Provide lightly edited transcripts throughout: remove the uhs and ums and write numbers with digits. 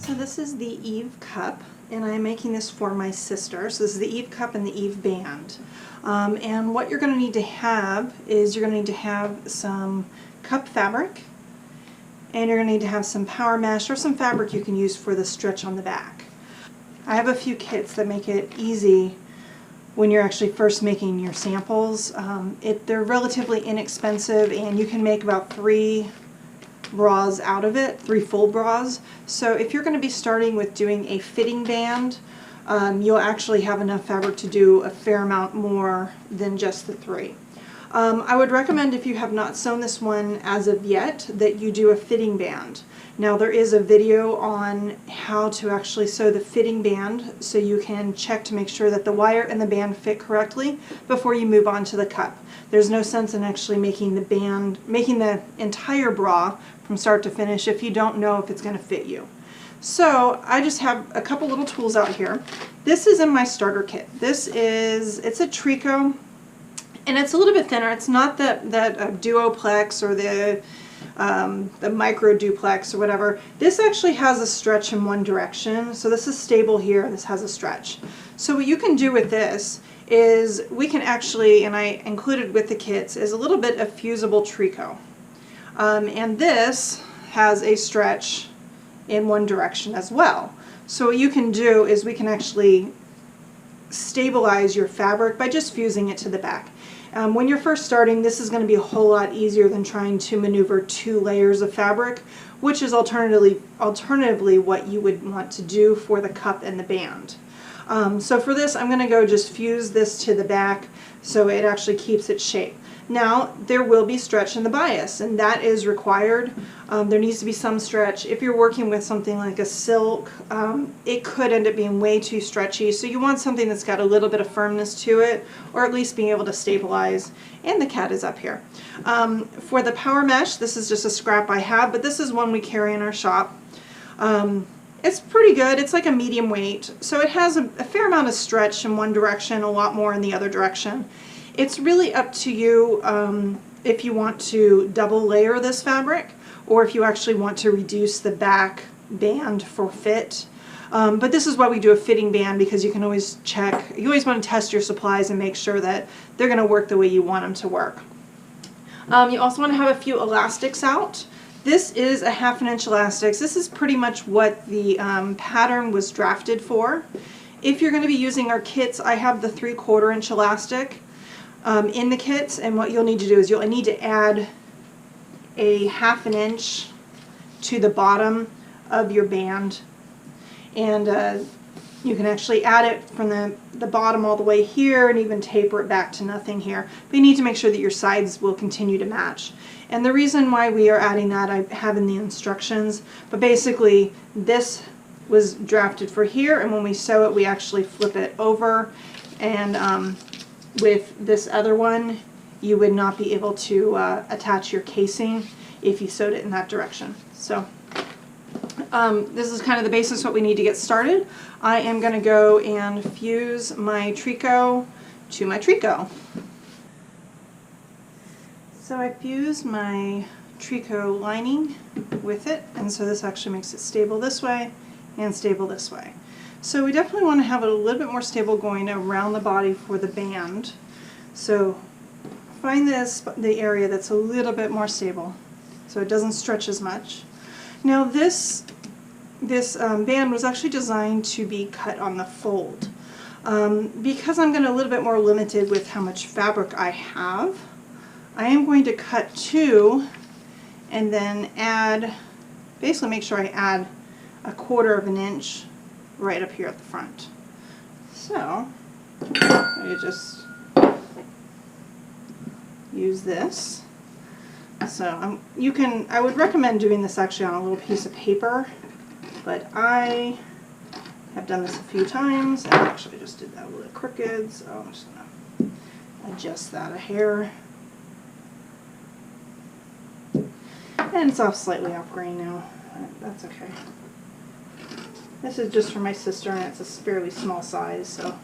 So this is the Eve cup, and I'm making this for my sister. So this is the Eve cup and the Eve band. And what you're going to need to have is you're going to need to have some cup fabric, and you're going to need to have some power mesh or some fabric you can use for the stretch on the back. I have a few kits that make it easy when you're actually first making your samples. They're relatively inexpensive, and you can make about 3 bras out of it, 3 full bras. So if you're going to be starting with doing a fitting band, you'll actually have enough fabric to do a fair amount more than just the 3. I would recommend, if you have not sewn this one as of yet, that you do a fitting band. Now there is a video on how to actually sew the fitting band, so you can check to make sure that the wire and the band fit correctly before you move on to the cup. There's no sense in actually making the entire bra from start to finish if you don't know if it's going to fit you. So I just have a couple little tools out here. This is in my starter kit. It's a tricot, and it's a little bit thinner. It's not that duoplex or the micro duplex or whatever. This actually has a stretch in one direction. So this is stable here, this has a stretch. So what you can do with this is we can actually, and I included with the kits, is a little bit of fusible tricot. And this has a stretch in one direction as well. So what you can do is we can actually stabilize your fabric by just fusing it to the back. When you're first starting, this is going to be a whole lot easier than trying to maneuver 2 layers of fabric, which is alternatively what you would want to do for the cup and the band. So for this, I'm going to go just fuse this to the back so it actually keeps its shape. Now, there will be stretch in the bias, and that is required. There needs to be some stretch. If you're working with something like a silk, it could end up being way too stretchy, so you want something that's got a little bit of firmness to it, or at least being able to stabilize. And the cat is up here. For the power mesh, this is just a scrap I have, but this is one we carry in our shop. It's pretty good. It's like a medium weight, so it has a fair amount of stretch in one direction, a lot more in the other direction. It's really up to you if you want to double layer this fabric, or if you actually want to reduce the back band for fit. But this is why we do a fitting band, because you can always check, you always want to test your supplies and make sure that they're going to work the way you want them to work. You also want to have a few elastics out. This is a 1/2 inch elastics. This is pretty much what the pattern was drafted for. If you're going to be using our kits, I have the 3/4 inch elastic in the kits, and what you'll need to do is you'll need to add a 1/2 inch to the bottom of your band, and you can actually add it from the bottom all the way here and even taper it back to nothing here. But you need to make sure that your sides will continue to match. And the reason why we are adding that, I have in the instructions, but basically this was drafted for here, and when we sew it, we actually flip it over, and with this other one, you would not be able to attach your casing if you sewed it in that direction. So this is kind of the basics what we need to get started. I am going to go and fuse my tricot to my tricot. So I fused my tricot lining with it, and so this actually makes it stable this way and stable this way. So we definitely want to have it a little bit more stable going around the body for the band. So find the area that's a little bit more stable so it doesn't stretch as much. Now this band was actually designed to be cut on the fold. Because I'm going to a little bit more limited with how much fabric I have, I am going to cut 2 and then add, basically make sure I add 1/4 inch right up here at the front. So I just use this. So I would recommend doing this actually on a little piece of paper, but I have done this a few times, and actually I just did that a little crooked, so I'm just going to adjust that a hair. And it's slightly off grain now. That's okay. This is just for my sister, and it's a fairly small size, so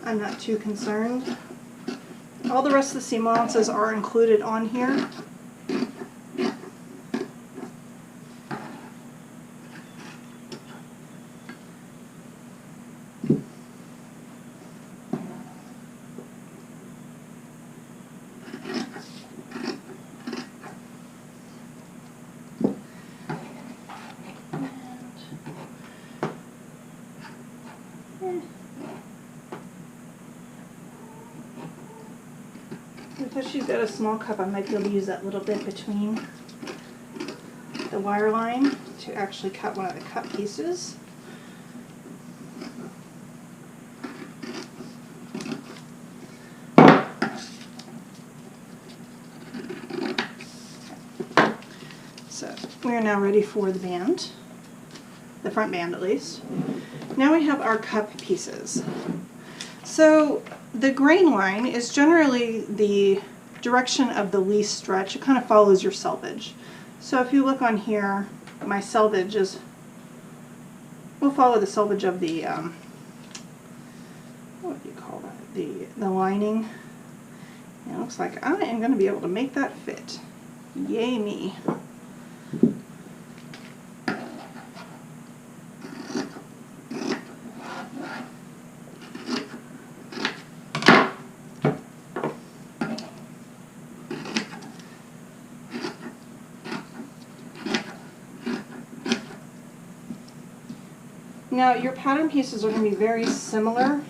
I'm not too concerned. All the rest of the seam allowances are included on here. Because she's got a small cup, I might be able to use that little bit between the wire line to actually cut one of the cup pieces. So we are now ready for the band, the front band at least. Now we have our cup pieces. So the grain line is generally the direction of the least stretch. It kind of follows your selvage. So if you look on here, my selvage will follow the selvage of the, what do you call that? The lining. And it looks like I am going to be able to make that fit. Yay me. Now your pattern pieces are going to be very similar.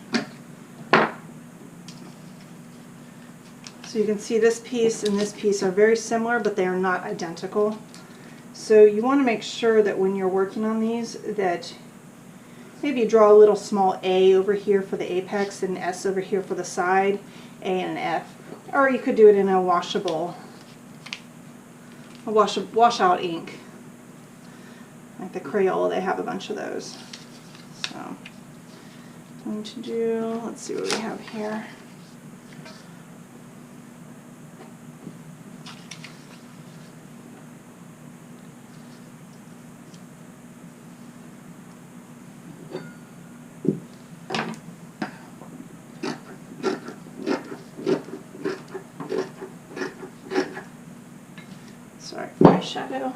So you can see this piece and this piece are very similar, but they are not identical. So you want to make sure that when you're working on these that maybe you draw a little small A over here for the apex and an S over here for the side, A and an F. Or you could do it in a washout ink. Like the Crayola, they have a bunch of those. So I'm going to do, let's see what we have here. Sorry for my shadow.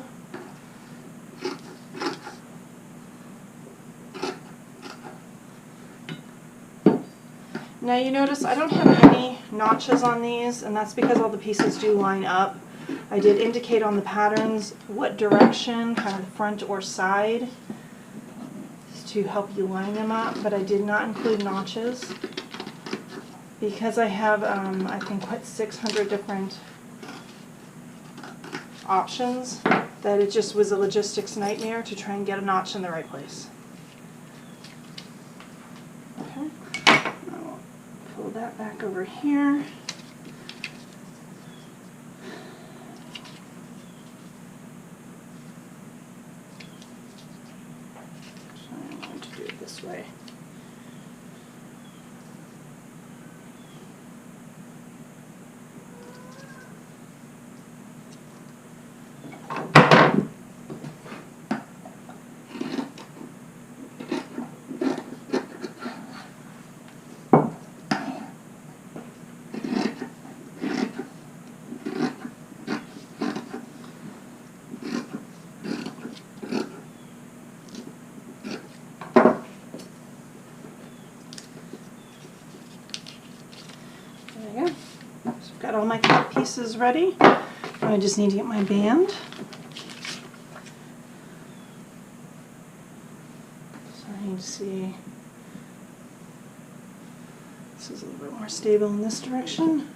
Now you notice I don't have any notches on these, and that's because all the pieces do line up. I did indicate on the patterns what direction, kind of the front or side, to help you line them up, but I did not include notches because I have, I think, what, 600 different options that it just was a logistics nightmare to try and get a notch in the right place. Okay, I'll pull that back over here. So I'm going to do it this way. There we go. So I've got all my cut pieces ready. I just need to get my band. So I need to see. This is a little bit more stable in this direction.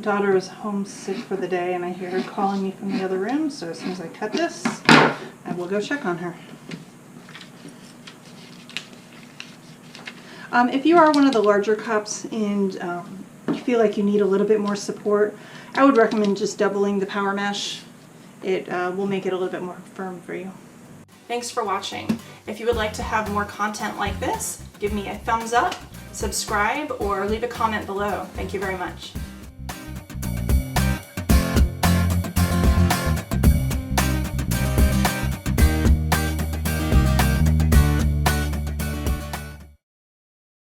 Daughter is homesick for the day and I hear her calling me from the other room, so as soon as I cut this, I will go check on her. If you are one of the larger cups and you feel like you need a little bit more support, I would recommend just doubling the power mesh. It will make it a little bit more firm for you. Thanks for watching. If you would like to have more content like this, give me a thumbs up, subscribe, or leave a comment below. Thank you very much.